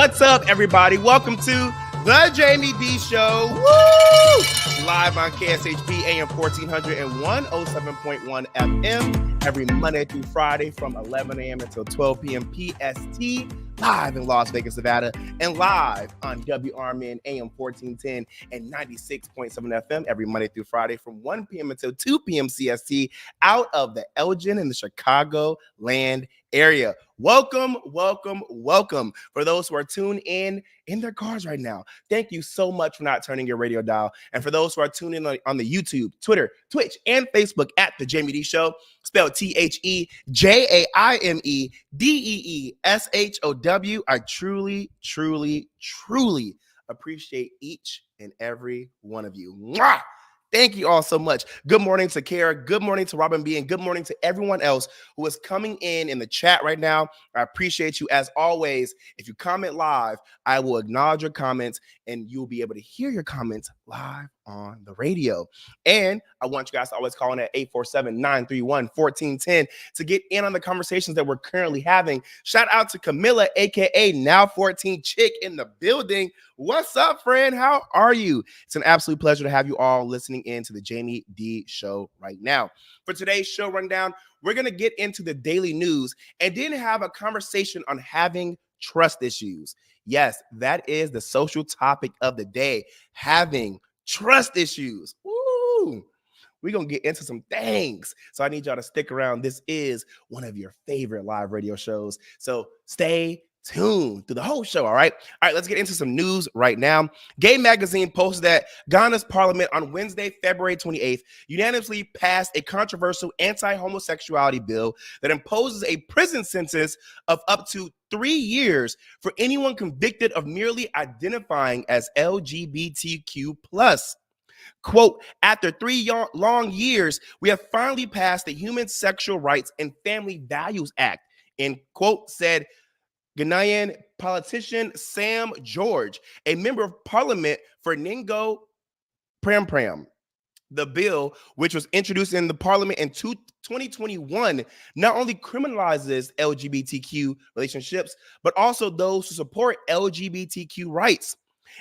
What's up, everybody? Welcome to the Jaime Dee Show. Woo! Live on KSHP AM 1400 and 107.1 FM every Monday through Friday from 11 a.m. until 12 p.m. PST. Live in Las Vegas, Nevada, and live on WRMN AM 1410 and 96.7 FM every Monday through Friday from 1 p.m. until 2 p.m. CST out of the Elgin in the Chicago land area. Welcome, welcome, welcome. For those who are tuned in their cars right now, thank you so much for not turning your radio dial. And for those who are tuned in on the YouTube, Twitter, Twitch, and Facebook at The Jaime Dee Show, spelled TheJaimeDeeshow, I truly, truly, truly appreciate each and every one of you. Mwah! Thank you all so much. Good morning to Kara. Good morning to Robin B. And good morning to everyone else who is coming in the chat right now. I appreciate you. As always, if you comment live, I will acknowledge your comments and you'll be able to hear your comments live on the radio. And I want you guys to always call in at 847-931-1410 to get in on the conversations that we're currently having. Shout out to Camilla, aka Now 14 Chick in the building. What's up, friend? How are you? It's an absolute pleasure to have you all listening in to the Jaime Dee Show right now. For today's show rundown, we're going to get into the daily news and then have a conversation on having trust issues. Yes, that is the social topic of the day, having trust issues. Woo! We're going to get into some things. So I need y'all to stick around. This is one of your favorite live radio shows. So stay tuned through the whole show, all right? All right, let's get into some news right now. Gay Magazine posted that Ghana's parliament on Wednesday, February 28th, unanimously passed a controversial anti-homosexuality bill that imposes a prison sentence of up to 3 years for anyone convicted of merely identifying as LGBTQ+. Quote, after 3 long years, we have finally passed the Human Sexual Rights and Family Values Act, end quote, said Ghanaian politician Sam George, a member of parliament for Ningo Pram. The bill, which was introduced in the parliament in 2021, not only criminalizes LGBTQ relationships, but also those who support LGBTQ rights.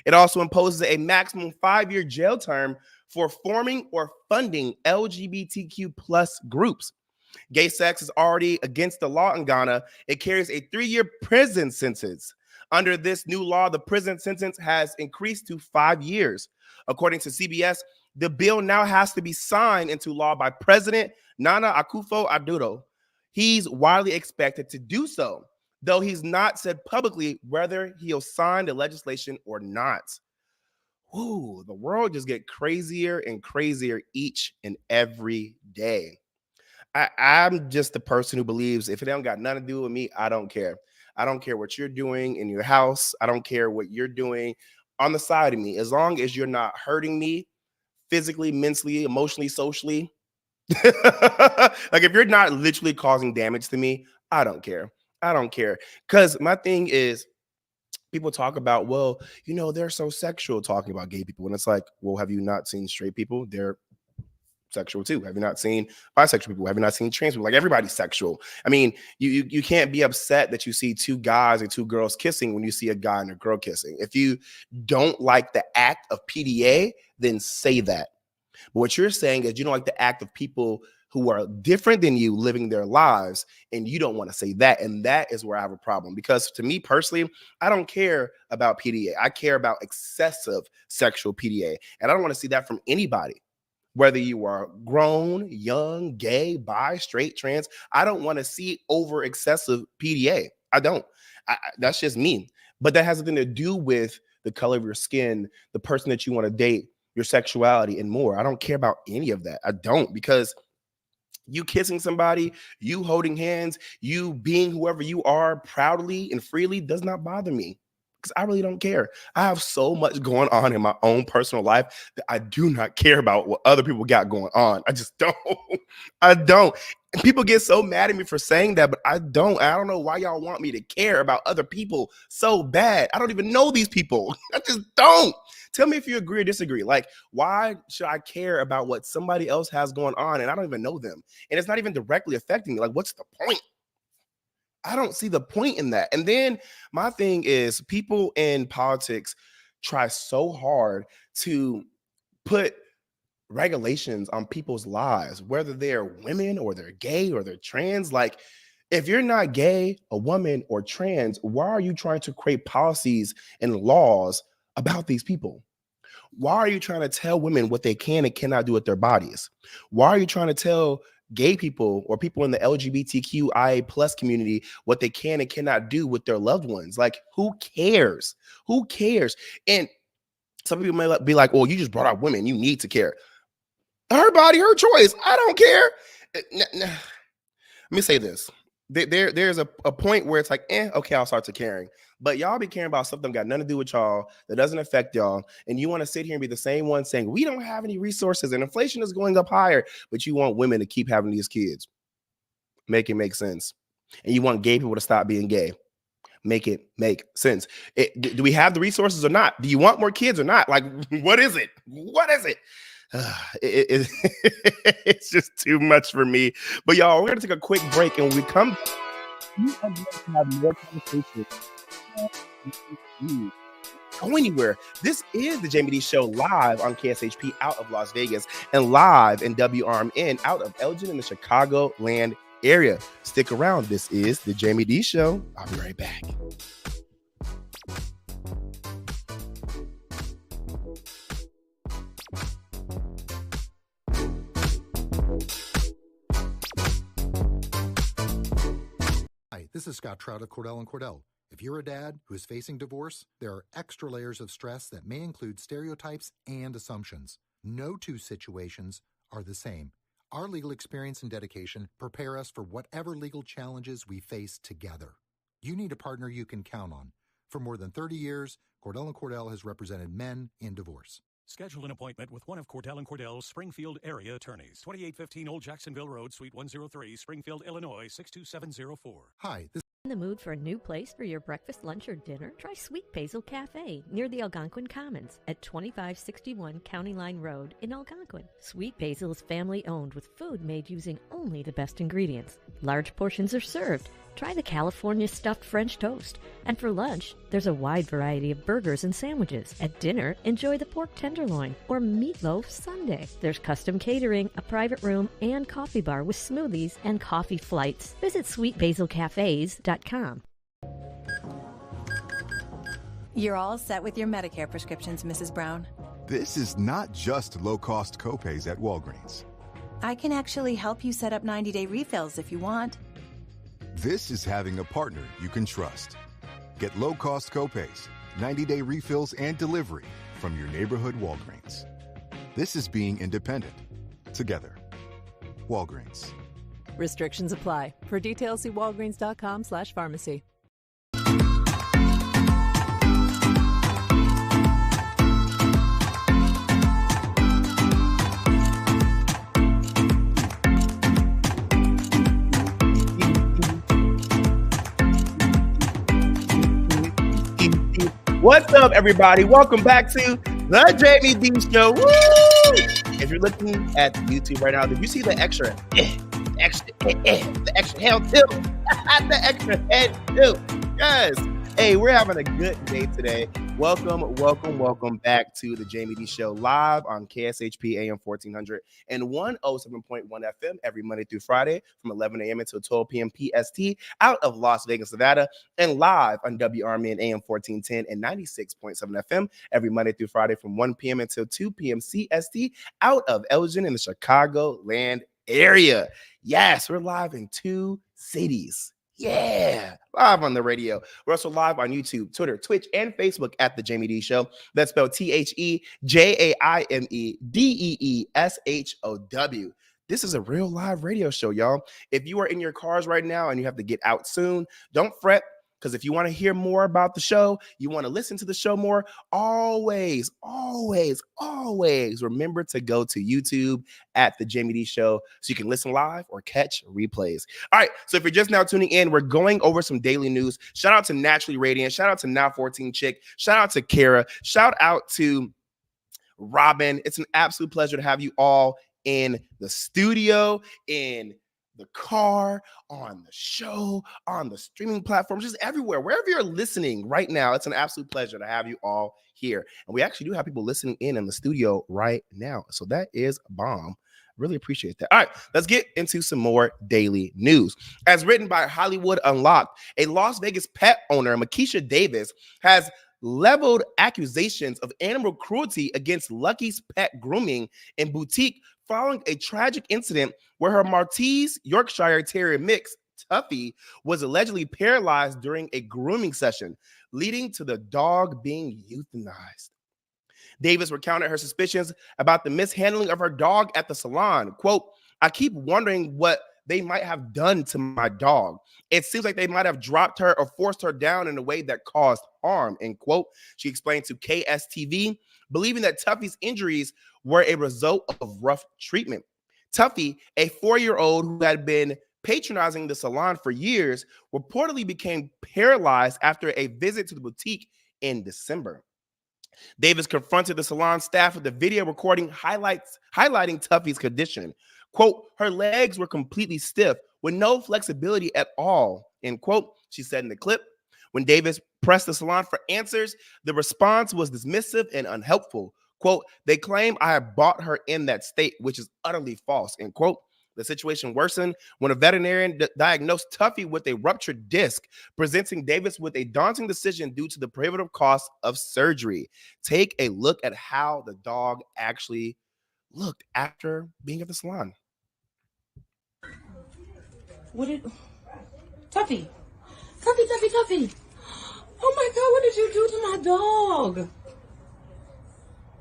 It also imposes a maximum 5-year jail term for forming or funding LGBTQ plus groups. Gay sex is already against the law in Ghana. It carries a 3-year prison sentence. Under this new law, the prison sentence has increased to 5 years. According to CBS, the bill now has to be signed into law by President Nana Akufo-Addo. He's widely expected to do so, though he's not said publicly whether he'll sign the legislation or not. Ooh, the world just gets crazier and crazier each and every day. I'm just the person who believes if it don't got nothing to do with me, I don't care. I don't care what you're doing in your house. I don't care what you're doing on the side of me. As long as you're not hurting me physically, mentally, emotionally, socially. Like if you're not literally causing damage to me, I don't care. I don't care. Because my thing is, people talk about, well, you know, they're so sexual talking about gay people. And it's like, well, have you not seen straight people? They're sexual too. Have you not seen bisexual people? Have you not seen trans people? Like everybody's sexual. I mean, you can't be upset that you see 2 guys and 2 girls kissing when you see a guy and a girl kissing. If you don't like the act of PDA, then say that. But what you're saying is you don't like the act of people who are different than you living their lives, and you don't want to say that. And that is where I have a problem. Because to me personally, I don't care about PDA. I care about excessive sexual PDA. And I don't want to see that from anybody. Whether you are grown, young, gay, bi, straight, trans, I don't want to see over excessive PDA. I don't. That's just me. But that has nothing to do with the color of your skin, the person that you want to date, your sexuality, and more. I don't care about any of that. I don't, because you kissing somebody, you holding hands, you being whoever you are proudly and freely does not bother me. Because I really don't care. I have so much going on in my own personal life that I do not care about what other people got going on. I just don't. I don't. And people get so mad at me for saying that, but I don't. I don't know why y'all want me to care about other people so bad. I don't even know these people. I just don't. Tell me if you agree or disagree. Like, why should I care about what somebody else has going on and I don't even know them? And it's not even directly affecting me. Like, what's the point? I don't see the point in that. And then my thing is people in politics try so hard to put regulations on people's lives, whether they're women or they're gay or they're trans. Like, if you're not gay, a woman, or trans, why are you trying to create policies and laws about these people? Why are you trying to tell women what they can and cannot do with their bodies? Why are you trying to tell gay people or people in the LGBTQIA plus community what they can and cannot do with their loved ones? Like, who cares? Who cares? And some people may be like, well, you just brought up women. You need to care. Her body, her choice. I don't care. Let me say this. There's a point where it's like, okay, I'll start to caring. But y'all be caring about something that got nothing to do with y'all, that doesn't affect y'all. And you want to sit here and be the same one saying, we don't have any resources and inflation is going up higher, but you want women to keep having these kids. Make it make sense. And you want gay people to stop being gay. Make it make sense. Do we have the resources or not? Do you want more kids or not? Like, what is it? What is it? It's just too much for me. But y'all, we're gonna take a quick break, and when we come back, we are going to have more conversations. Go anywhere. This is the Jaime Dee Show live on KSHP out of Las Vegas and live in WRMN out of Elgin in the Chicagoland area. Stick around. This is the Jaime Dee Show. I'll be right back. Hi, this is Scott Trout of Cordell & Cordell. If you're a dad who is facing divorce, there are extra layers of stress that may include stereotypes and assumptions. No two situations are the same. Our legal experience and dedication prepare us for whatever legal challenges we face together. You need a partner you can count on. For more than 30 years, Cordell & Cordell has represented men in divorce. Schedule an appointment with one of Cordell & Cordell's Springfield area attorneys. 2815 Old Jacksonville Road, Suite 103, Springfield, Illinois, 62704. Hi, this In the mood for a new place for your breakfast, lunch, or dinner? Try Sweet Basil Cafe near the Algonquin Commons at 2561 County Line Road in Algonquin. Sweet Basil is family owned with food made using only the best ingredients. Large portions are served. Try the California stuffed French toast. And for lunch, there's a wide variety of burgers and sandwiches. At dinner, enjoy the pork tenderloin or meatloaf sundae. There's custom catering, a private room, and coffee bar with smoothies and coffee flights. Visit sweetbasilcafes.com. You're all set with your Medicare prescriptions, Mrs. Brown. This is not just low-cost copays at Walgreens. I can actually help you set up 90-day refills if you want. This is having a partner you can trust. Get low-cost copays, 90-day refills, and delivery from your neighborhood Walgreens. This is being independent. Together. Walgreens. Restrictions apply. For details, see walgreens.com/pharmacy. What's up, everybody? Welcome back to the Jaime Dee Show. Woo! If you're looking at YouTube right now, did you see the extra hell tilt? The extra head tilt. Yes. Hey, we're having a good day today. Welcome back to the Jaime Dee Show live on KSHP AM 1400 and 107.1 FM every Monday through Friday from 11 a.m. until 12 p.m. PST out of Las Vegas, Nevada, and live on WRMN AM 1410 and 96.7 FM every Monday through Friday from 1 p.m. until 2 p.m. CST out of Elgin in the Chicagoland area. Yes, we're live in 2 cities. Yeah, live on the radio. We're also live on YouTube, Twitter, Twitch, and Facebook at The Jaime Dee Show. That's spelled TheJaimeDeeshow. This is a real live radio show, y'all. If you are in your cars right now and you have to get out soon, don't fret. Because if you want to hear more about the show, you want to listen to the show more, always remember to go to YouTube at The Jaime Dee Show so you can listen live or catch replays. All right, so if you're just now tuning in, we're going over some daily news. Shout out to Naturally Radiant. Shout out to Now 14 Chick. Shout out to Kara. Shout out to Robin. It's an absolute pleasure to have you all in the studio, in the car, on the show, on the streaming platforms, just everywhere. Wherever you're listening right now, it's an absolute pleasure to have you all here. And we actually do have people listening in the studio right now. So that is bomb. Really appreciate that. All right, let's get into some more daily news. As written by Hollywood Unlocked, a Las Vegas pet owner, Makisha Davis, has leveled accusations of animal cruelty against Lucky's Pet Grooming and Boutique following a tragic incident where her Maltese Yorkshire Terrier mix, Tuffy, was allegedly paralyzed during a grooming session, leading to the dog being euthanized. Davis recounted her suspicions about the mishandling of her dog at the salon. Quote, I keep wondering what they might have done to my dog. It seems like they might have dropped her or forced her down in a way that caused harm, end quote. She explained to KSTV, believing that Tuffy's injuries were a result of rough treatment. Tuffy, a 4-year-old who had been patronizing the salon for years, reportedly became paralyzed after a visit to the boutique in December. Davis confronted the salon staff with a video recording highlighting Tuffy's condition. Quote, her legs were completely stiff with no flexibility at all, end quote, she said in the clip. When Davis pressed the salon for answers, the response was dismissive and unhelpful. Quote, they claim I have bought her in that state, which is utterly false, end quote. The situation worsened when a veterinarian diagnosed Tuffy with a ruptured disc, presenting Davis with a daunting decision due to the prohibitive cost of surgery. Take a look at how the dog actually looked after being at the salon. What did Tuffy? Tuffy. Oh my God, what did you do to my dog?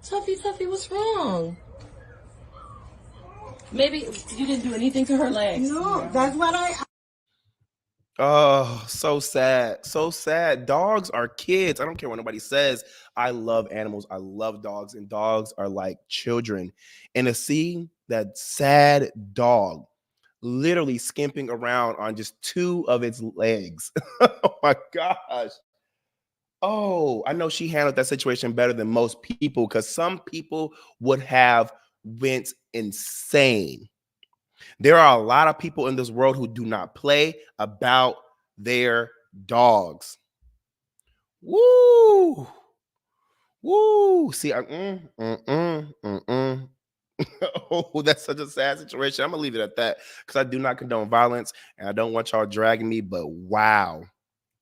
Tuffy, what's wrong? Maybe you didn't do anything to her legs. No, that's what I. Oh, so sad. So sad. Dogs are kids. I don't care what nobody says. I love animals. I love dogs, and dogs are like children. And to see that sad dog literally skimping around on just 2 of its legs. Oh my gosh. Oh, I know she handled that situation better than most people, because some people would have went insane. There are a lot of people in this world who do not play about their dogs. Woo! Woo! See, oh, that's such a sad situation. I'm gonna leave it at that because I do not condone violence and I don't want y'all dragging me. But wow,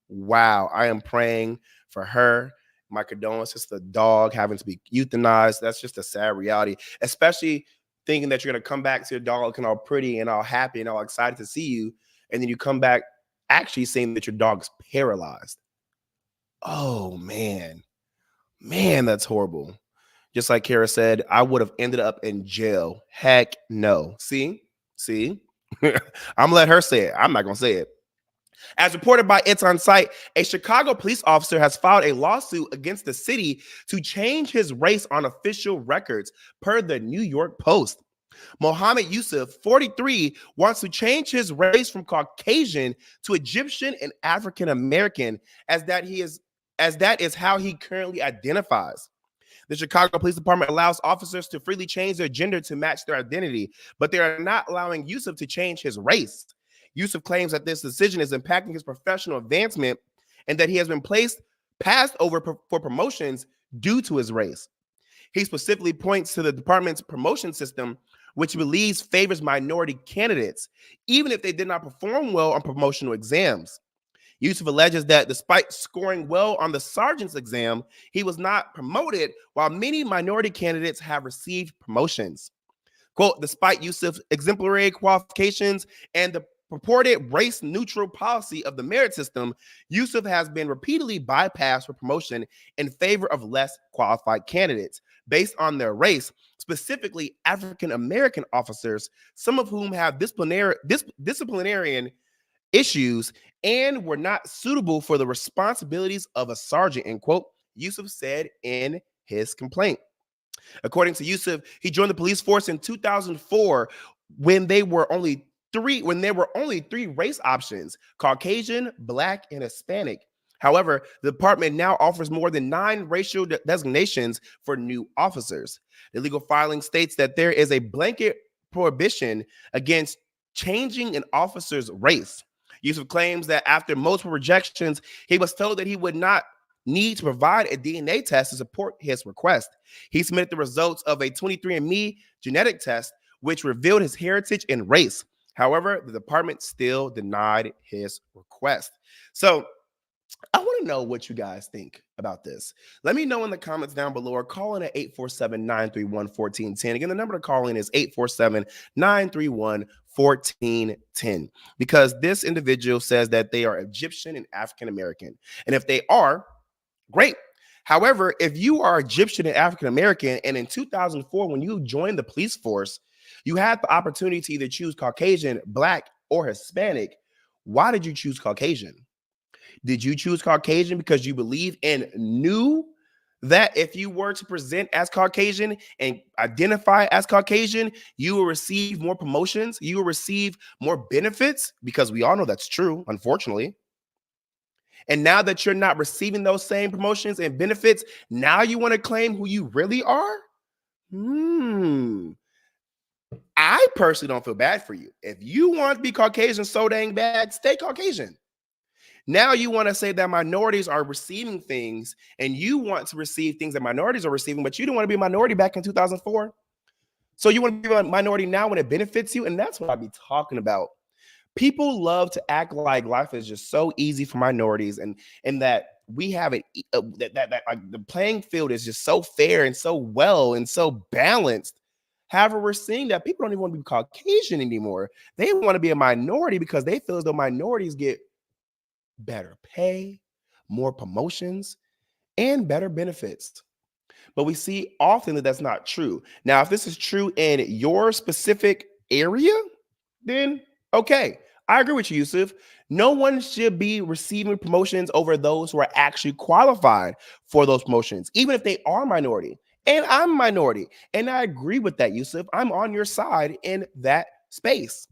I am praying for her. My condolences to the dog having to be euthanized. That's just a sad reality, especially thinking that you're going to come back to your dog looking all pretty and all happy and all excited to see you. And then you come back actually saying that your dog's paralyzed. Oh, man, that's horrible. Just like Kara said, I would have ended up in jail. Heck no. See? I'm going to let her say it. I'm not going to say it. As reported by It's On Site, a Chicago police officer has filed a lawsuit against the city to change his race on official records, per the New York Post. Mohammed Yusuf, 43, wants to change his race from Caucasian to Egyptian and African American, as that is how he currently identifies. The Chicago Police Department allows officers to freely change their gender to match their identity, but they are not allowing Yusuf to change his race. Yusuf claims that this decision is impacting his professional advancement and that he has been passed over for promotions due to his race. He specifically points to the department's promotion system, which he believes favors minority candidates, even if they did not perform well on promotional exams. Yusuf alleges that despite scoring well on the sergeant's exam, he was not promoted, while many minority candidates have received promotions. Quote, despite Yusuf's exemplary qualifications and the purported race-neutral policy of the merit system, Yusuf has been repeatedly bypassed for promotion in favor of less qualified candidates based on their race, specifically African-American officers, some of whom have disciplinarian issues and were not suitable for the responsibilities of a sergeant, end quote, Yusuf said in his complaint. According to Yusuf, he joined the police force in 2004 when there were only 3 race options: Caucasian, Black, and Hispanic. However, the department now offers more than 9 racial designations for new officers. The legal filing states that there is a blanket prohibition against changing an officer's race. Yusuf claims that after multiple rejections, he was told that he would not need to provide a DNA test to support his request. He submitted the results of a 23andMe genetic test, which revealed his heritage and race. However, the department still denied his request. So I want to know what you guys think about this. Let me know in the comments down below or call in at 847-931-1410. Again, the number to call in is 847-931-1410 because this individual says that they are Egyptian and African American. And if they are, great. However, if you are Egyptian and African American, and in 2004, when you joined the police force, you had the opportunity to either choose Caucasian, Black, or Hispanic, why did you choose Caucasian? Did you choose Caucasian because you believe and knew that if you were to present as Caucasian and identify as Caucasian, you will receive more promotions, you will receive more benefits? Because we all know that's true, unfortunately. And now that you're not receiving those same promotions and benefits, now you want to claim who you really are? I personally don't feel bad for you. If you want to be Caucasian so dang bad, stay Caucasian. Now you want to say that minorities are receiving things and you want to receive things that minorities are receiving, but you didn't want to be a minority back in 2004. So you want to be a minority now when it benefits you? And that's what I be talking about. People love to act like life is just so easy for minorities and that we have it, that like the playing field is just so fair and so well and so balanced. However, we're seeing that people don't even want to be Caucasian anymore. They want to be a minority because they feel as though minorities get better pay, more promotions, and better benefits. But we see often that that's not true. Now, if this is true in your specific area, then okay, I agree with you, Yusuf. No one should be receiving promotions over those who are actually qualified for those promotions, even if they are minority. And I'm a minority, and I agree with that, Yusuf. I'm on your side in that space.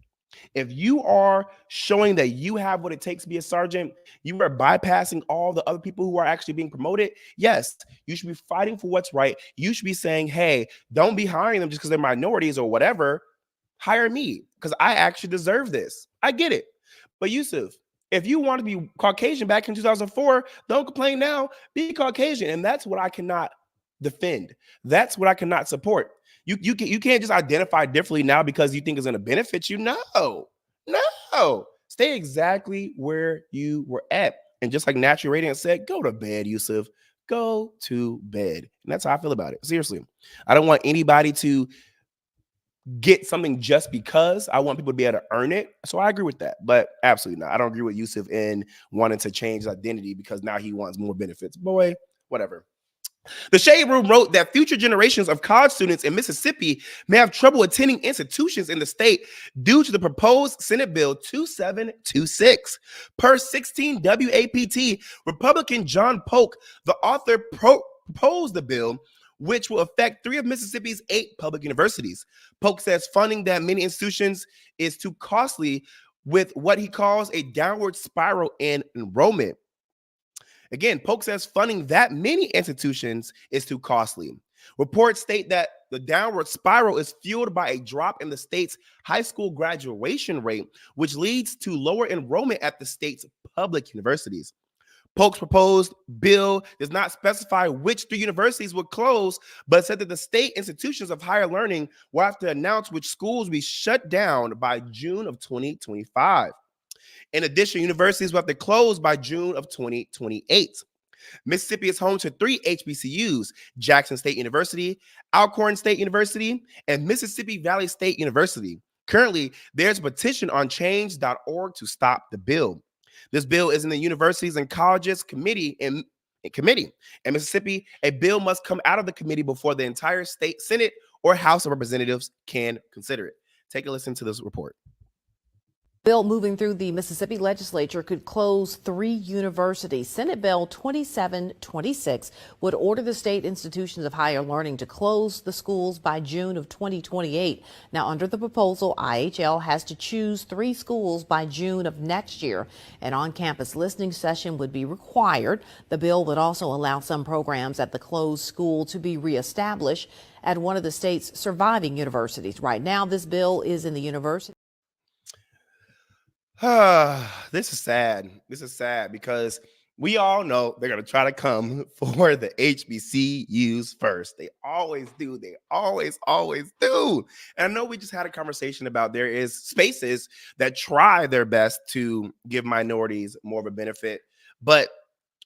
If you are showing that you have what it takes to be a sergeant, you are bypassing all the other people who are actually being promoted. Yes, you should be fighting for what's right. You should be saying, hey, don't be hiring them just because they're minorities or whatever. Hire me because I actually deserve this. I get it. But Yusuf, if you want to be Caucasian back in 2004, don't complain now. Be Caucasian. And that's what I cannot defend. That's what I cannot support. You can't just identify differently now because you think it's going to benefit you. No. Stay exactly where you were at. And just like Natural Radiant said, go to bed, Yusuf. Go to bed. And that's how I feel about it. Seriously. I don't want anybody to get something just because. I want people to be able to earn it. So I agree with that. But absolutely not. I don't agree with Yusuf in wanting to change his identity because now he wants more benefits. Boy, whatever. The Shade Room wrote that future generations of college students in Mississippi may have trouble attending institutions in the state due to the proposed Senate Bill 2726. Per 16 WAPT, Republican John Polk, the author, proposed the bill, which will affect 3 of Mississippi's 8 public universities. Polk says funding that many institutions is too costly, with what he calls a downward spiral in enrollment. Again, Polk says funding that many institutions is too costly. Reports state that the downward spiral is fueled by a drop in the state's high school graduation rate, which leads to lower enrollment at the state's public universities. Polk's proposed bill does not specify which 3 universities will close, but said that the state institutions of higher learning will have to announce which schools will be shut down by June of 2025. In addition, universities will have to close by June of 2028. Mississippi is home to 3 HBCUs, Jackson State University, Alcorn State University, and Mississippi Valley State University. Currently, there's a petition on change.org to stop the bill. This bill is in the Universities and Colleges Committee in Mississippi. A bill must come out of the committee before the entire state Senate or House of Representatives can consider it. Take a listen to this report. Bill moving through the Mississippi legislature could close 3 universities. Senate Bill 2726 would order the state institutions of higher learning to close the schools by June of 2028. Now, under the proposal, IHL has to choose 3 schools by June of next year. An on-campus listening session would be required. The bill would also allow some programs at the closed school to be reestablished at one of the state's surviving universities. Right now, this bill is in the university. This is sad. This is sad because we all know they're going to try to come for the HBCUs first. They always do. They always do. And I know we just had a conversation about there is spaces that try their best to give minorities more of a benefit, but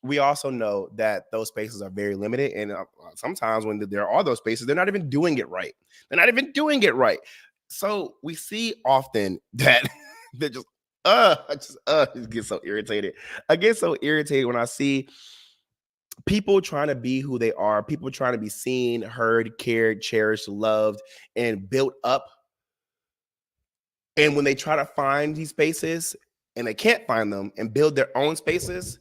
we also know that those spaces are very limited. And sometimes when there are those spaces, they're not even doing it right. They're not even doing it right. So we see often that they're just, I get so irritated. I get so irritated when I see people trying to be who they are, people trying to be seen, heard, cared, cherished, loved, and built up. And when they try to find these spaces and they can't find them and build their own spaces,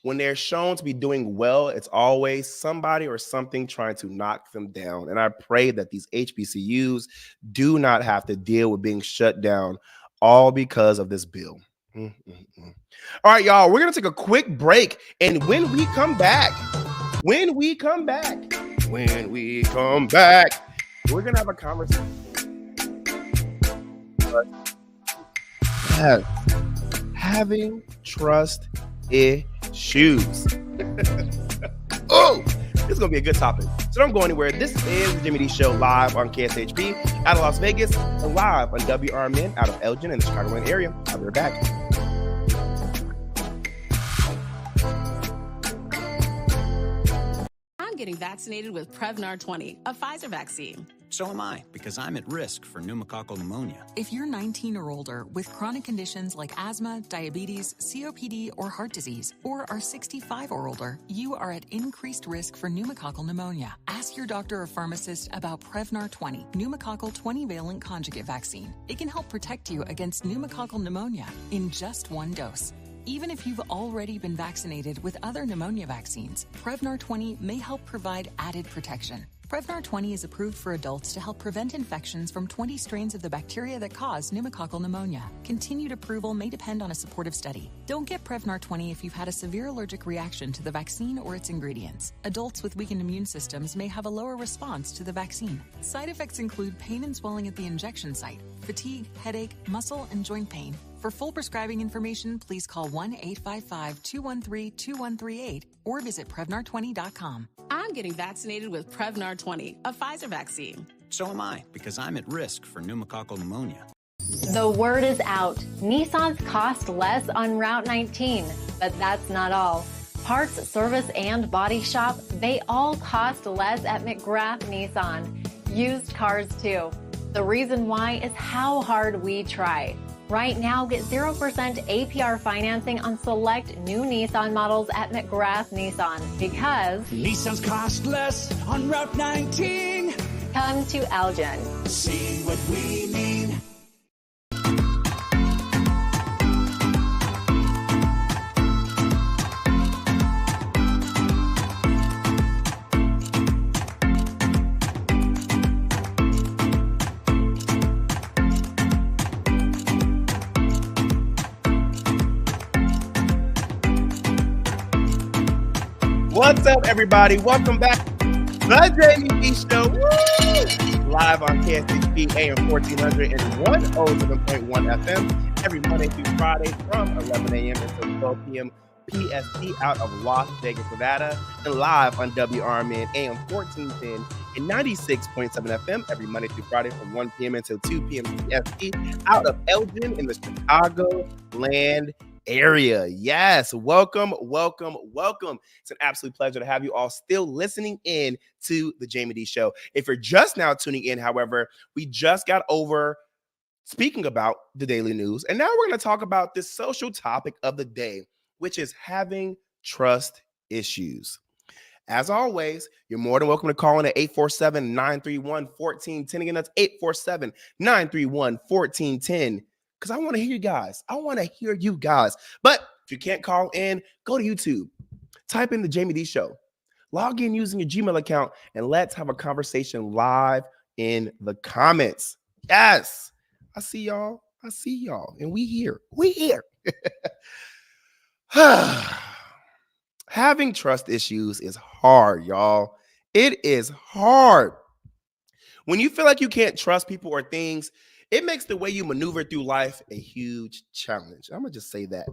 when they're shown to be doing well, it's always somebody or something trying to knock them down. And I pray that these HBCUs do not have to deal with being shut down all because of this bill. All right, y'all, we're going to take a quick break. And when we come back, we're going to have a conversation. Yes. Having trust issues. Oh, this is going to be a good topic. So don't go anywhere. This is the Jaime Dee Show live on KSHP out of Las Vegas and live on WRMN out of Elgin in the Chicagoland area. I'll be right back. I'm getting vaccinated with Prevnar 20, a Pfizer vaccine. So am I, because I'm at risk for pneumococcal pneumonia. If you're 19 or older with chronic conditions like asthma, diabetes, COPD, or heart disease, or are 65 or older, you are at increased risk for pneumococcal pneumonia. Ask your doctor or pharmacist about Prevnar 20, pneumococcal 20-valent conjugate vaccine. It can help protect you against pneumococcal pneumonia in just one dose. Even if you've already been vaccinated with other pneumonia vaccines, Prevnar 20 may help provide added protection. Prevnar 20 is approved for adults to help prevent infections from 20 strains of the bacteria that cause pneumococcal pneumonia. Continued approval may depend on a supportive study. Don't get Prevnar 20 if you've had a severe allergic reaction to the vaccine or its ingredients. Adults with weakened immune systems may have a lower response to the vaccine. Side effects include pain and swelling at the injection site, fatigue, headache, muscle, and joint pain. For full prescribing information, please call 1-855-213-2138 or visit Prevnar20.com. I'm getting vaccinated with Prevnar 20, a Pfizer vaccine. So am I, because I'm at risk for pneumococcal pneumonia. The word is out. Nissans cost less on Route 19, but that's not all. Parts, service, and body shop, they all cost less at McGrath Nissan. Used cars too. The reason why is how hard we try. Right now, get 0% APR financing on select new Nissan models at McGrath Nissan because Nissans cost less on Route 19. Come to Elgin. See what we mean. What's up, everybody? Welcome back to the Jaime Dee Show. Woo! Live on KSHP AM 1400 and 107.1 FM every Monday through Friday from 11 a.m. until 12 p.m. PST out of Las Vegas, Nevada, and live on WRMN AM 1410 and 96.7 FM every Monday through Friday from 1 p.m. until 2 p.m. PST out of Elgin in the Chicagoland area. Yes, welcome. It's an absolute pleasure to have you all still listening in to the Jaime Dee Show. If you're just now tuning in, however, we just got over speaking about the daily news, and now we're going to talk about this social topic of the day, which is having trust issues. As always, you're more than welcome to call in at 847-931-1410. Again, that's 847-931-1410. Because I want to hear you guys. But if you can't call in, go to YouTube. Type in the Jaime Dee Show. Log in using your Gmail account, and let's have a conversation live in the comments. Yes. I see y'all. And we here. Having trust issues is hard, y'all. It is hard. When you feel like you can't trust people or things, It makes the way you maneuver through life a huge challenge. I'm going to just say that.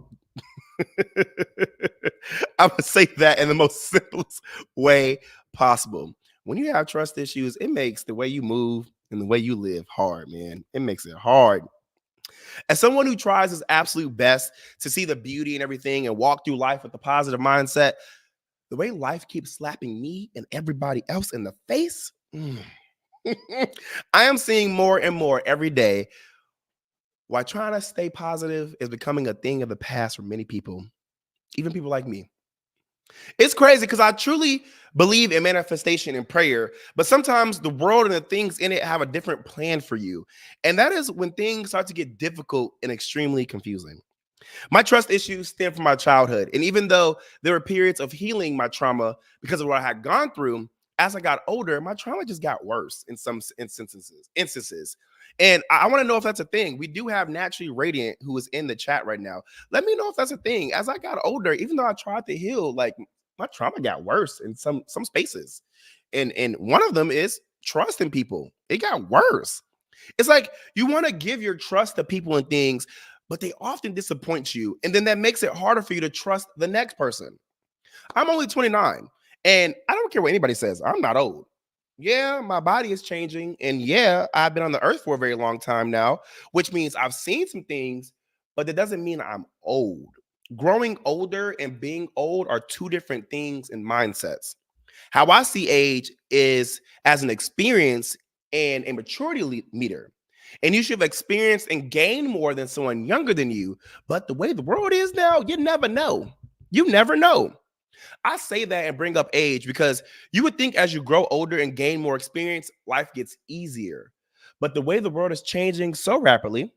I'm going to say that in the most simplest way possible. When you have trust issues, it makes the way you move and the way you live hard, man. It makes it hard. As someone who tries his absolute best to see the beauty and everything and walk through life with a positive mindset, the way life keeps slapping me and everybody else in the face, I am seeing more and more every day why trying to stay positive is becoming a thing of the past for many people, even people like me. It's crazy because I truly believe in manifestation and prayer, but sometimes the world and the things in it have a different plan for you. And that is when things start to get difficult and extremely confusing. My trust issues stem from my childhood. And even though there were periods of healing my trauma because of what I had gone through, as I got older, my trauma just got worse in some instances. And I want to know if that's a thing. We do have Naturally Radiant who is in the chat right now. Let me know if that's a thing. As I got older, even though I tried to heal, like my trauma got worse in some spaces. And one of them is trusting people. It got worse. It's like you want to give your trust to people and things, but they often disappoint you. And then that makes it harder for you to trust the next person. I'm only 29, and I don't care what anybody says. I'm not old. Yeah, my body is changing. And yeah, I've been on the earth for a very long time now, which means I've seen some things, but that doesn't mean I'm old. Growing older and being old are two different things and mindsets. How I see age is as an experience and a maturity meter. And you should have experienced and gained more than someone younger than you. But the way the world is now, you never know. You never know. I say that and bring up age because you would think as you grow older and gain more experience, life gets easier. But the way the world is changing so rapidly,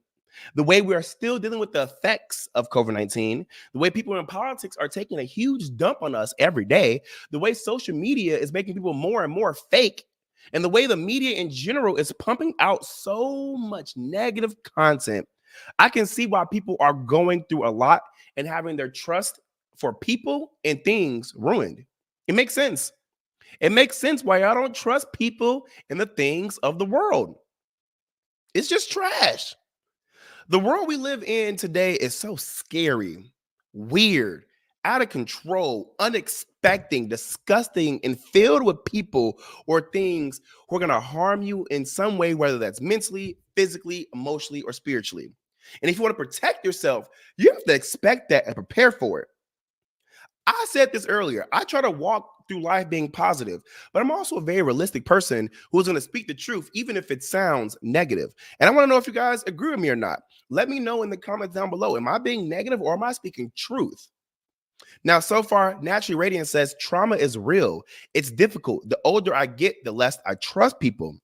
the way we are still dealing with the effects of COVID-19, the way people in politics are taking a huge dump on us every day, the way social media is making people more and more fake, and the way the media in general is pumping out so much negative content, I can see why people are going through a lot and having their trust for people and things ruined. It makes sense. It makes sense why I don't trust people and the things of the world. It's just trash. The world we live in today is so scary, weird, out of control, unexpected, disgusting, and filled with people or things who are going to harm you in some way, whether that's mentally, physically, emotionally, or spiritually. And if you want to protect yourself, you have to expect that and prepare for it. I said this earlier. I try to walk through life being positive, but I'm also a very realistic person who's going to speak the truth, even if it sounds negative. And I want to know if you guys agree with me or not. Let me know in the comments down below. Am I being negative or am I speaking truth? Now, so far, Naturally Radiant says trauma is real. It's difficult. The older I get, the less I trust people.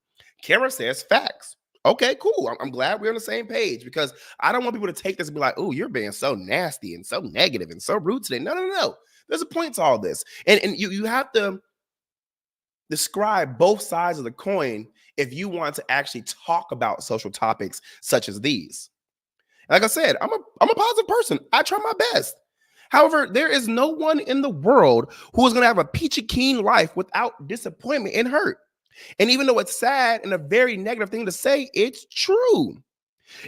Kara says facts. Okay, cool. I'm glad we're on the same page because I don't want people to take this and be like, oh, you're being so nasty and so negative and so rude today. No. There's a point to all this. And you have to describe both sides of the coin if you want to actually talk about social topics such as these. Like I said, I'm a positive person. I try my best. However, there is no one in the world who is going to have a peachy keen life without disappointment and hurt. And even though it's sad and a very negative thing to say, it's true.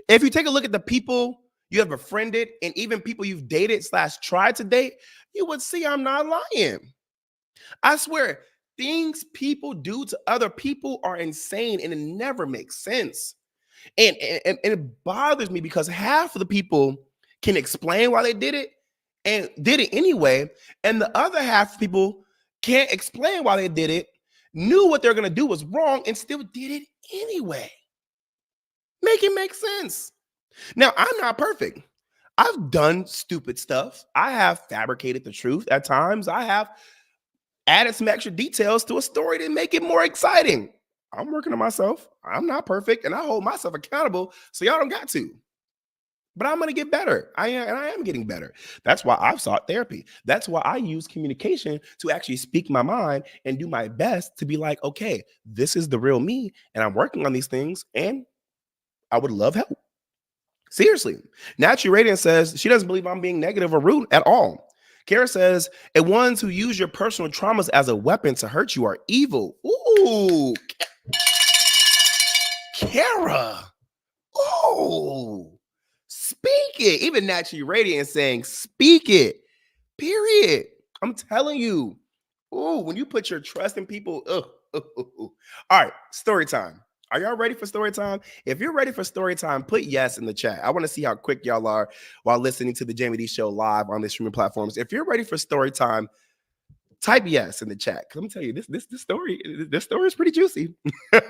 If you take a look at the people you have befriended and even people you've dated / tried to date, you would see I'm not lying. I swear, things people do to other people are insane and it never makes sense. And it bothers me because half of the people can explain why they did it and did it anyway. And the other half of people can't explain why they did it, knew what they're going to do was wrong, and still did it anyway. Make it make sense. Now, I'm not perfect. I've done stupid stuff. I have fabricated the truth at times. I have added some extra details to a story to make it more exciting. I'm working on myself. I'm not perfect, and I hold myself accountable, so y'all don't got to. But I'm going to get better. I am getting better. That's why I've sought therapy. That's why I use communication to actually speak my mind and do my best to be like, okay, this is the real me, and I'm working on these things, and I would love help. Seriously. Naturally Radiant says she doesn't believe I'm being negative or rude at all. Kara says, and ones who use your personal traumas as a weapon to hurt you are evil. Ooh. Kara. Oh, speak it. Even Naturally Radiant saying, speak it. Period. I'm telling you. Ooh, when you put your trust in people, All right, story time. Are y'all ready for story time? If you're ready for story time, put yes in the chat. I want to see how quick y'all are while listening to the Jaime Dee Show live on the streaming platforms. If you're ready for story time, type yes in the chat. Cause I'm telling you, this story is pretty juicy. and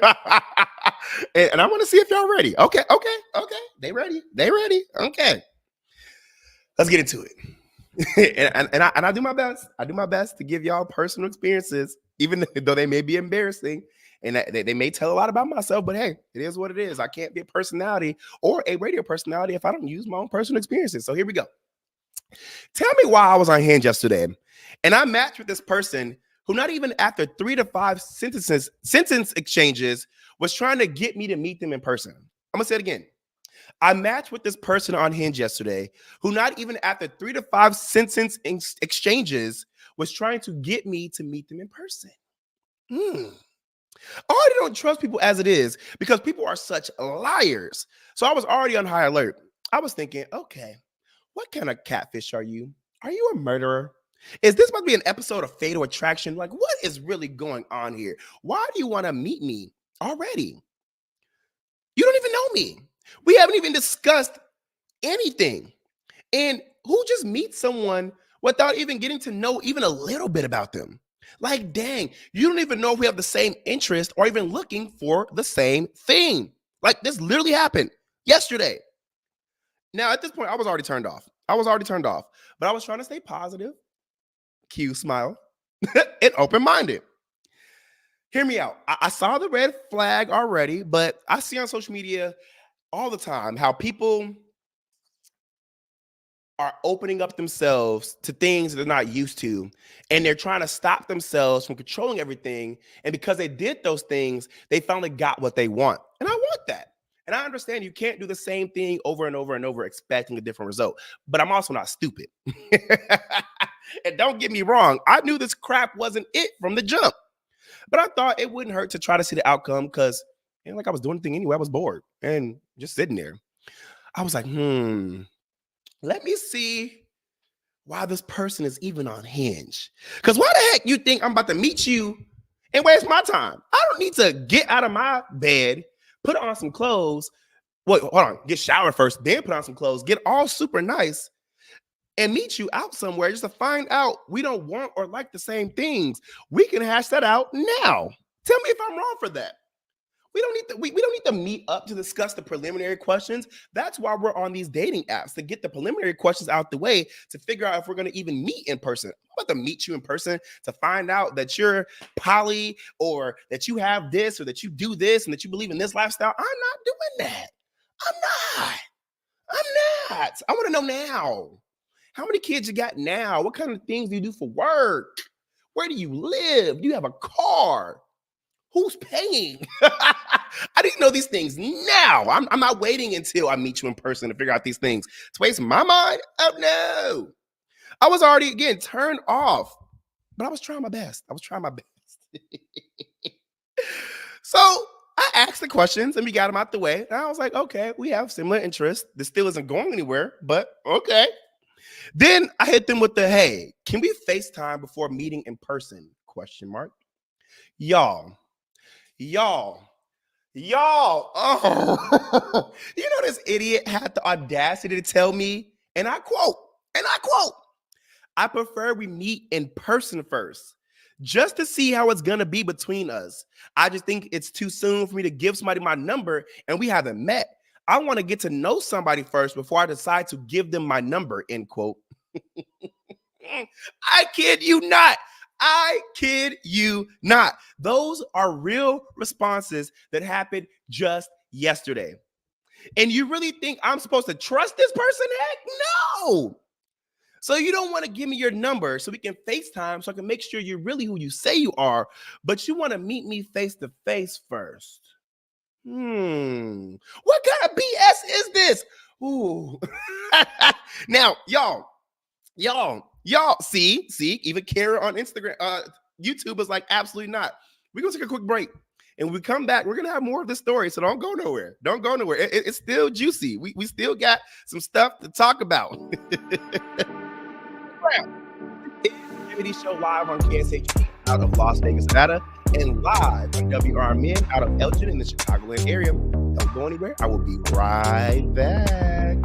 I want to see if y'all ready. Okay. They ready. Okay. Let's get into it. and I do my best. I do my best to give y'all personal experiences, even though they may be embarrassing and they may tell a lot about myself. But hey, it is what it is. I can't be a personality or a radio personality if I don't use my own personal experiences. So here we go. Tell me why I was on Hinge yesterday, and I matched with this person who, not even after 3 to 5 sentence exchanges, was trying to get me to meet them in person. I'm gonna say it again. I matched with this person on Hinge yesterday who, not even after 3 to 5 sentence exchanges, was trying to get me to meet them in person. I already don't trust people as it is because people are such liars. So I was already on high alert. I was thinking, okay, what kind of catfish are you? Are you a murderer? Is this supposed to be an episode of Fatal Attraction? Like, what is really going on here? Why do you want to meet me already? You don't even know me. We haven't even discussed anything. And who just meets someone without even getting to know even a little bit about them? Like, dang, you don't even know if we have the same interest or even looking for the same thing. Like, this literally happened yesterday. Now, at this point, I was already turned off. But I was trying to stay positive, cue smile, and open-minded. Hear me out. I saw the red flag already, but I see on social media all the time how people are opening up themselves to things they're not used to, and they're trying to stop themselves from controlling everything. And because they did those things, they finally got what they want. And I want that. And I understand you can't do the same thing over and over and over expecting a different result. But I'm also not stupid. And don't get me wrong, I knew this crap wasn't it from the jump. But I thought it wouldn't hurt to try to see the outcome because, like, I was doing anything anyway. I was bored and just sitting there. I was like, let me see why this person is even on Hinge. Because why the heck you think I'm about to meet you and waste my time? I don't need to get out of my bed, put on some clothes. Wait, hold on. Get showered first, then put on some clothes, get all super nice, and meet you out somewhere just to find out we don't want or like the same things. We can hash that out now. Tell me if I'm wrong for that. We don't need to meet up to discuss the preliminary questions. That's why we're on these dating apps, to get the preliminary questions out the way, to figure out if we're going to even meet in person. I'm about to meet you in person to find out that you're poly, or that you have this, or that you do this, and that you believe in this lifestyle. I'm not doing that. I'm not. I want to know now. How many kids you got now? What kind of things do you do for work? Where do you live? Do you have a car? Who's paying? I didn't know these things now. I'm not waiting until I meet you in person to figure out these things. To waste my mind? Oh, no. I was already, again, turned off. But I was trying my best. So I asked the questions and we got them out the way. And I was like, okay, we have similar interests. This still isn't going anywhere, but okay. Then I hit them with the, hey, can we FaceTime before meeting in person? ? Y'all, oh, you know, this idiot had the audacity to tell me, and I quote, I prefer we meet in person first, just to see how it's gonna be between us. I just think it's too soon for me to give somebody my number and we haven't met. I want to get to know somebody first before I decide to give them my number, end quote. I kid you not. Those are real responses that happened just yesterday. And you really think I'm supposed to trust this person? Heck no. So you don't want to give me your number so we can FaceTime so I can make sure you're really who you say you are, but you want to meet me face to face first. What kind of BS is this? Ooh. Now, y'all, see, even Kara on Instagram, YouTube is like, absolutely not. We're gonna take a quick break. And when we come back, we're going to have more of this story. So don't go nowhere. Don't go nowhere. It's still juicy. We still got some stuff to talk about. Jaime Dee Show live on KSHP out of Las Vegas, Nevada, and live on WRMN out of Elgin in the Chicagoland area. Don't go anywhere. I will be right back.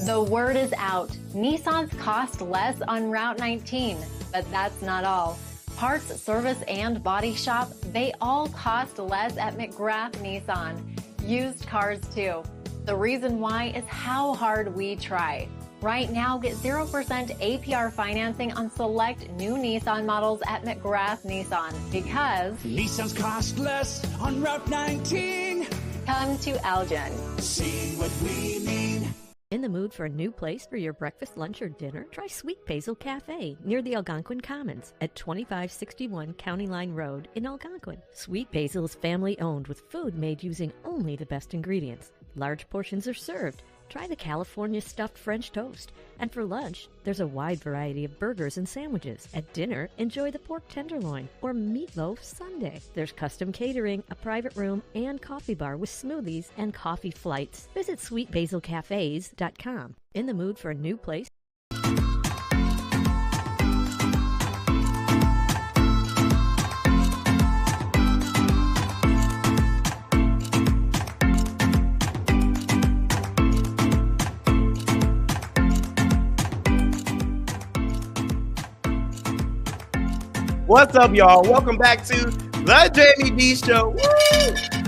The word is out. Nissans cost less on Route 19, but that's not all. Parts, service, and body shop, they all cost less at McGrath Nissan. Used cars too. The reason why is how hard we try. Right now, get 0% APR financing on select new Nissan models at McGrath Nissan because Nissans cost less on Route 19. Come to Elgin. See what we mean. In the mood for a new place for your breakfast, lunch, or dinner? Try Sweet Basil Cafe near the Algonquin Commons at 2561 County Line Road in Algonquin. Sweet Basil is family owned with food made using only the best ingredients. Large portions are served. Try the California stuffed French toast. And for lunch, there's a wide variety of burgers and sandwiches. At dinner, enjoy the pork tenderloin or meatloaf sundae. There's custom catering, a private room, and coffee bar with smoothies and coffee flights. Visit sweetbasilcafes.com. In the mood for a new place? What's up, y'all? Welcome back to the Jaime Dee Show. Woo!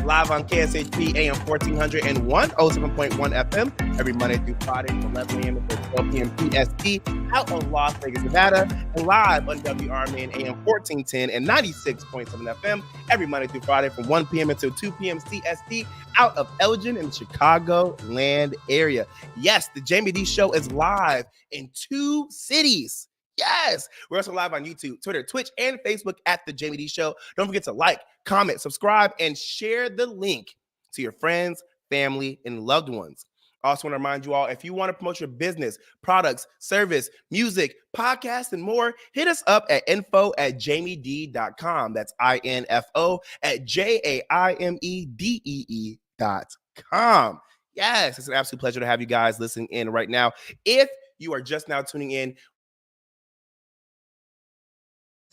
Live on KSHP AM 1400 and 107.1 FM every Monday through Friday from 11 a.m. to 12 p.m. PST out of Las Vegas, Nevada, and live on WRMN AM 1410 and 96.7 FM every Monday through Friday from 1 p.m. until 2 p.m. CST out of Elgin in the Chicagoland area. Yes, the Jaime Dee Show is live in 2 cities. Yes, we're also live on YouTube, Twitter, Twitch, and Facebook at The Jaime Dee Show. Don't forget to like, comment, subscribe, and share the link to your friends, family, and loved ones. I also want to remind you all, if you want to promote your business, products, service, music, podcast, and more, hit us up at info@jaimedee.com. That's INFO at JAIMEDEE.com. Yes, it's an absolute pleasure to have you guys listening in right now. If you are just now tuning in,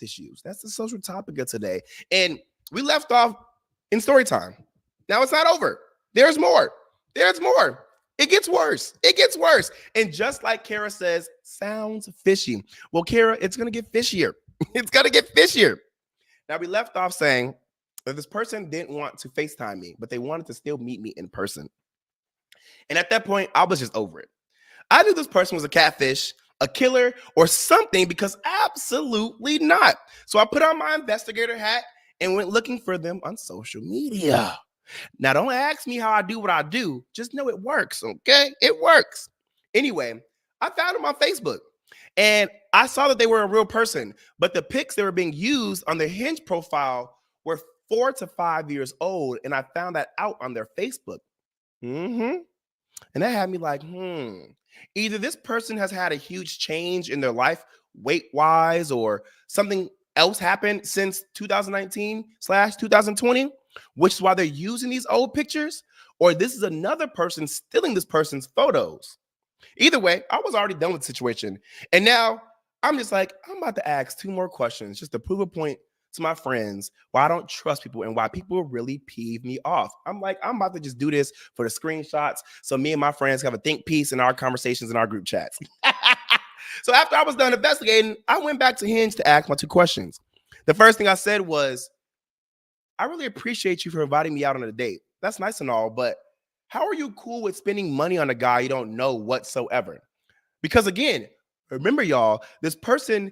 issues. That's the social topic of today. And we left off in story time. Now it's not over. There's more. There's more. It gets worse. It gets worse. And just like Kara says, sounds fishy. Well, Kara, it's going to get fishier. It's going to get fishier. Now, we left off saying that this person didn't want to FaceTime me, but they wanted to still meet me in person. And at that point, I was just over it. I knew this person was a catfish, a killer, or something, because absolutely not. So I put on my investigator hat and went looking for them on social media. Now, don't ask me how I do what I do. Just know it works, okay? It works. Anyway, I found them on Facebook, and I saw that they were a real person, but the pics that were being used on their Hinge profile were 4 to 5 years old, and I found that out on their Facebook. And that had me like, either this person has had a huge change in their life weight-wise, or something else happened since 2019/2020, which is why they're using these old pictures, or this is another person stealing this person's photos. Either way, I was already done with the situation. And now I'm just like, I'm about to ask 2 more questions just to prove a point to my friends why I don't trust people and why people really peeve me off. I'm like, I'm about to just do this for the screenshots so me and my friends have a think piece in our conversations in our group chats. So after I was done investigating, I went back to Hinge to ask my 2 questions. The first thing I said was, I really appreciate you for inviting me out on a date. That's nice and all, but how are you cool with spending money on a guy you don't know whatsoever? Because again, remember y'all, this person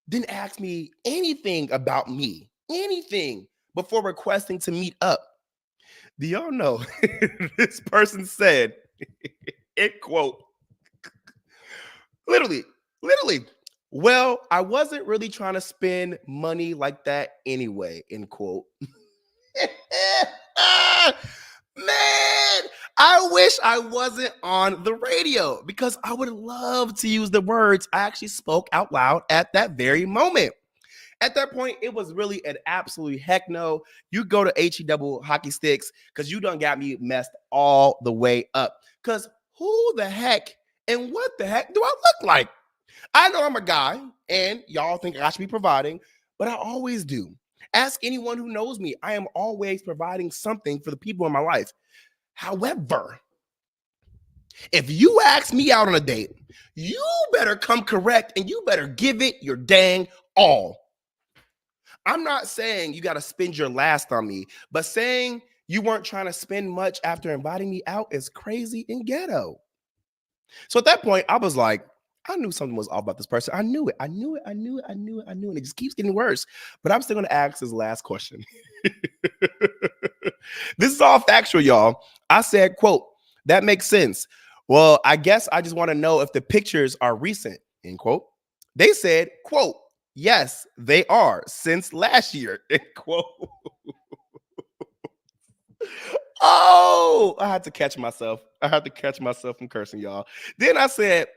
didn't ask me anything about me, anything, before requesting to meet up. Do y'all know this person said, it quote, literally, well, I wasn't really trying to spend money like that anyway, end quote. Man, I wish I wasn't on the radio because I would love to use the words I actually spoke out loud at that very moment. At that point, it was really an absolute heck no. You go to HE double hockey sticks because you done got me messed all the way up. Because who the heck and what the heck do I look like? I know I'm a guy and y'all think I should be providing, but I always do. Ask anyone who knows me. I am always providing something for the people in my life. However, if you ask me out on a date, you better come correct and you better give it your dang all. I'm not saying you got to spend your last on me, but saying you weren't trying to spend much after inviting me out is crazy and ghetto. So at that point, I was like, I knew something was off about this person. I knew it. And it just keeps getting worse. But I'm still going to ask this last question. This is all factual, y'all. I said, quote, that makes sense. Well, I guess I just want to know if the pictures are recent, end quote. They said, quote, yes, they are since last year, end quote. Oh, I had to catch myself. From cursing, y'all. Then I said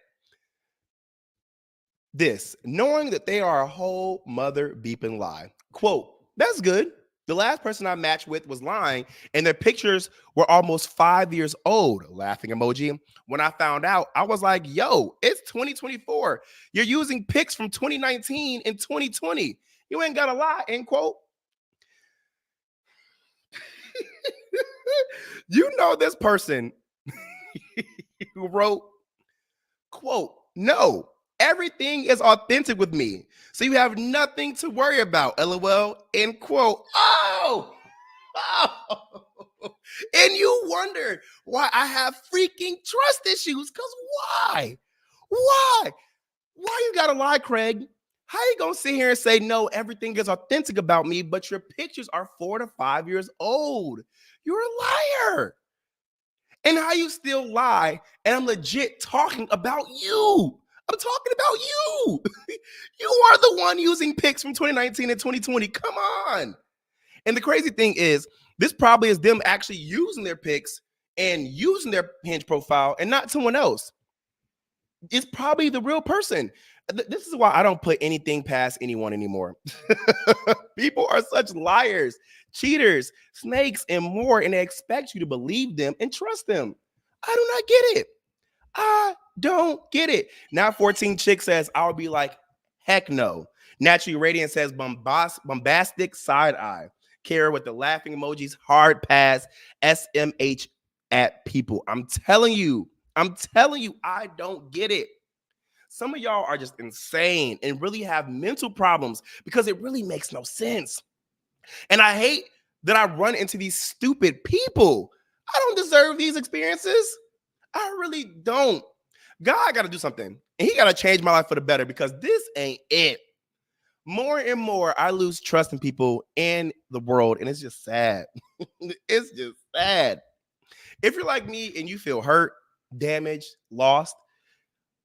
this, knowing that they are a whole mother beeping lie. Quote, that's good. The last person I matched with was lying, and their pictures were almost 5 years old. Laughing emoji. When I found out, I was like, yo, it's 2024. You're using pics from 2019 and 2020. You ain't gotta lie, end quote. You know this person who wrote, quote, no, everything is authentic with me. So you have nothing to worry about, LOL, end quote. Oh! And you wonder why I have freaking trust issues. Because why? Why you gotta lie, Craig? How you gonna sit here and say, no, everything is authentic about me, but your pictures are 4 to 5 years old? You're a liar. And how you still lie, and I'm legit talking about you. I'm talking about you. You are the one using pics from 2019 and 2020. Come on. And the crazy thing is, this probably is them actually using their pics and using their Hinge profile and not someone else. It's probably the real person. This is why I don't put anything past anyone anymore. People are such liars, cheaters, snakes, and more, and they expect you to believe them and trust them. I do not get it. I don't get it. Now 14 Chick says, I'll be like, heck no. Naturally Radiant says, bombastic side eye. Kara with the laughing emojis, hard pass, SMH at people. I'm telling you, I don't get it. Some of y'all are just insane and really have mental problems because it really makes no sense. And I hate that I run into these stupid people. I don't deserve these experiences. I really don't. God got to do something. And he got to change my life for the better because this ain't it. More and more, I lose trust in people in the world. And it's just sad. It's just sad. If you're like me and you feel hurt, damaged, lost,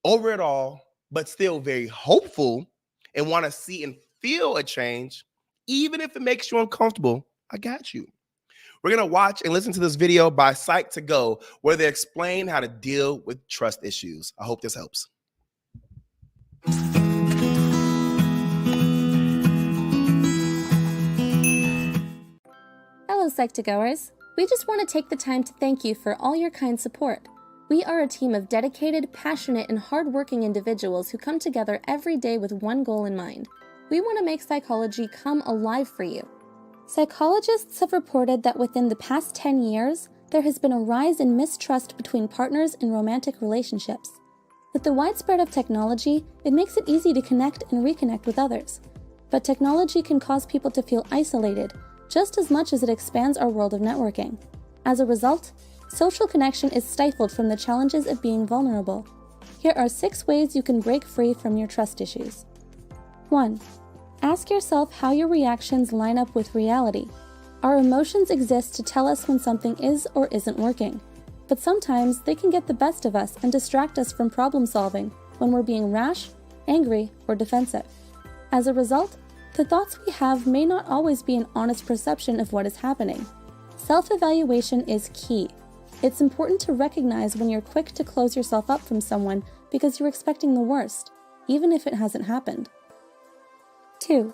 over it all, but still very hopeful and want to see and feel a change, even if it makes you uncomfortable, I got you. We're going to watch and listen to this video by Psych2Go where they explain how to deal with trust issues. I hope this helps. Hello, Psych2Goers. We just want to take the time to thank you for all your kind support. We are a team of dedicated, passionate, and hardworking individuals who come together every day with one goal in mind. We want to make psychology come alive for you. Psychologists have reported that within the past 10 years, there has been a rise in mistrust between partners in romantic relationships. With the widespread of technology, it makes it easy to connect and reconnect with others. But technology can cause people to feel isolated, just as much as it expands our world of networking. As a result, social connection is stifled from the challenges of being vulnerable. Here are 6 ways you can break free from your trust issues. 1. Ask yourself how your reactions line up with reality. Our emotions exist to tell us when something is or isn't working, but sometimes they can get the best of us and distract us from problem solving when we're being rash, angry, or defensive. As a result, the thoughts we have may not always be an honest perception of what is happening. Self-evaluation is key. It's important to recognize when you're quick to close yourself up from someone because you're expecting the worst, even if it hasn't happened. 2.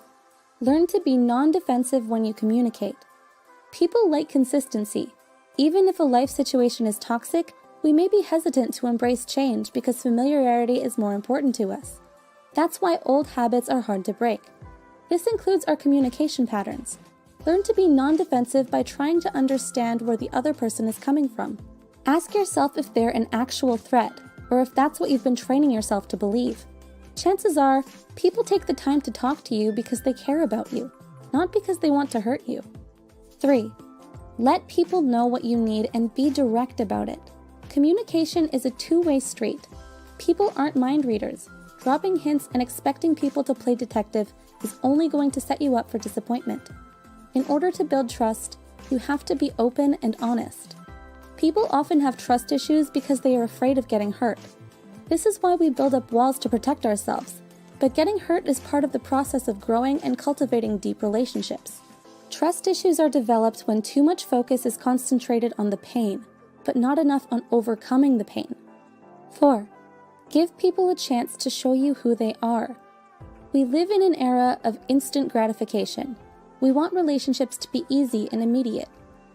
Learn to be non-defensive when you communicate. People like consistency. Even if a life situation is toxic, we may be hesitant to embrace change because familiarity is more important to us. That's why old habits are hard to break. This includes our communication patterns. Learn to be non-defensive by trying to understand where the other person is coming from. Ask yourself if they're an actual threat, or if that's what you've been training yourself to believe. Chances are, people take the time to talk to you because they care about you, not because they want to hurt you. 3. Let people know what you need and be direct about it. Communication is a two-way street. People aren't mind readers. Dropping hints and expecting people to play detective is only going to set you up for disappointment. In order to build trust, you have to be open and honest. People often have trust issues because they are afraid of getting hurt. This is why we build up walls to protect ourselves, but getting hurt is part of the process of growing and cultivating deep relationships. Trust issues are developed when too much focus is concentrated on the pain, but not enough on overcoming the pain. 4. Give people a chance to show you who they are. We live in an era of instant gratification. We want relationships to be easy and immediate,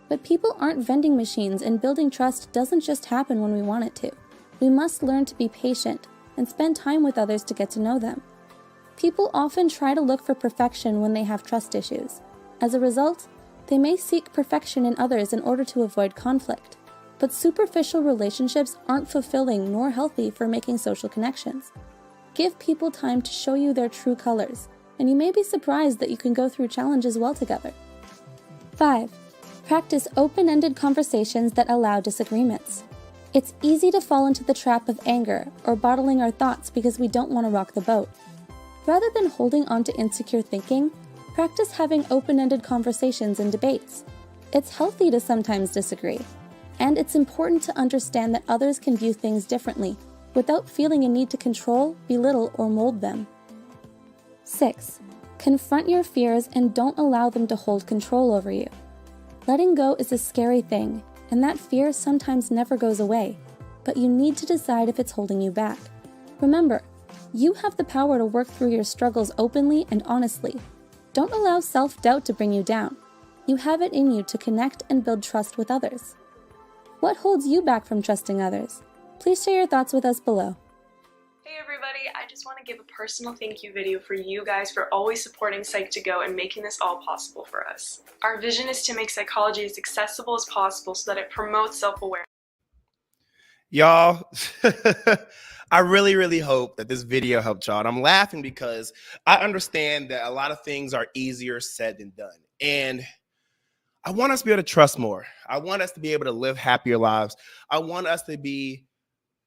but people aren't vending machines, and building trust doesn't just happen when we want it to. We must learn to be patient and spend time with others to get to know them. People often try to look for perfection when they have trust issues. As a result, they may seek perfection in others in order to avoid conflict. But superficial relationships aren't fulfilling nor healthy for making social connections. Give people time to show you their true colors, and you may be surprised that you can go through challenges well together. 5. Practice open-ended conversations that allow disagreements. It's easy to fall into the trap of anger or bottling our thoughts because we don't want to rock the boat. Rather than holding on to insecure thinking, practice having open-ended conversations and debates. It's healthy to sometimes disagree, and it's important to understand that others can view things differently without feeling a need to control, belittle, or mold them. 6. Confront your fears and don't allow them to hold control over you. Letting go is a scary thing, and that fear sometimes never goes away, but you need to decide if it's holding you back. Remember, you have the power to work through your struggles openly and honestly. Don't allow self-doubt to bring you down. You have it in you to connect and build trust with others. What holds you back from trusting others? Please share your thoughts with us below. Hey everybody, I just want to give a personal thank you video for you guys for always supporting Psych2Go and making this all possible for us. Our vision is to make psychology as accessible as possible so that it promotes self-awareness. Y'all, I really hope that this video helped y'all. And I'm laughing because I understand that a lot of things are easier said than done. And I want us to be able to trust more. I want us to be able to live happier lives. I want us to be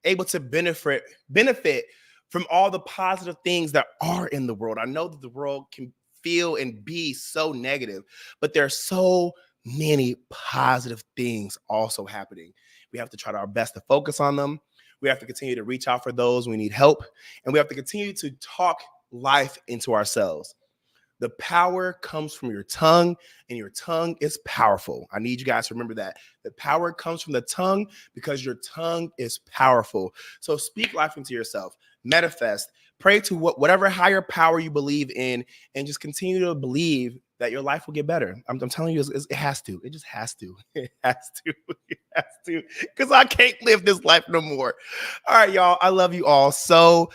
able to benefit from all the positive things that are in the world. I know that the world can feel and be so negative, but there are so many positive things also happening. We have to try our best to focus on them. We have to continue to reach out for those we need help, and we have to continue to talk life into ourselves. The power comes from your tongue, and your tongue is powerful. I need you guys to remember that. The power comes from the tongue because your tongue is powerful. So speak life into yourself, manifest, pray to whatever higher power you believe in, and just continue to believe that your life will get better. I'm telling you, it has to. It just has to. It has to. It has to. Because I can't live this life no more. All right, y'all. I love you all so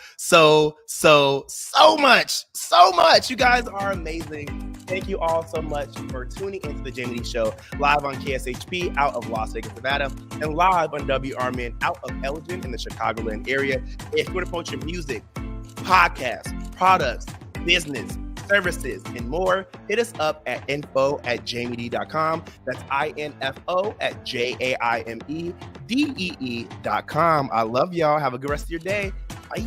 much. So much. You guys are amazing. Thank you all so much for tuning into the Jaime Dee Show, live on KSHP out of Las Vegas, Nevada, and live on WRMN out of Elgin in the Chicagoland area. If you want to promote your music, podcasts, products, business, services, and more, hit us up at info@jaimedee.com. That's info@jaimedee.com. I love y'all. Have a good rest of your day. Bye.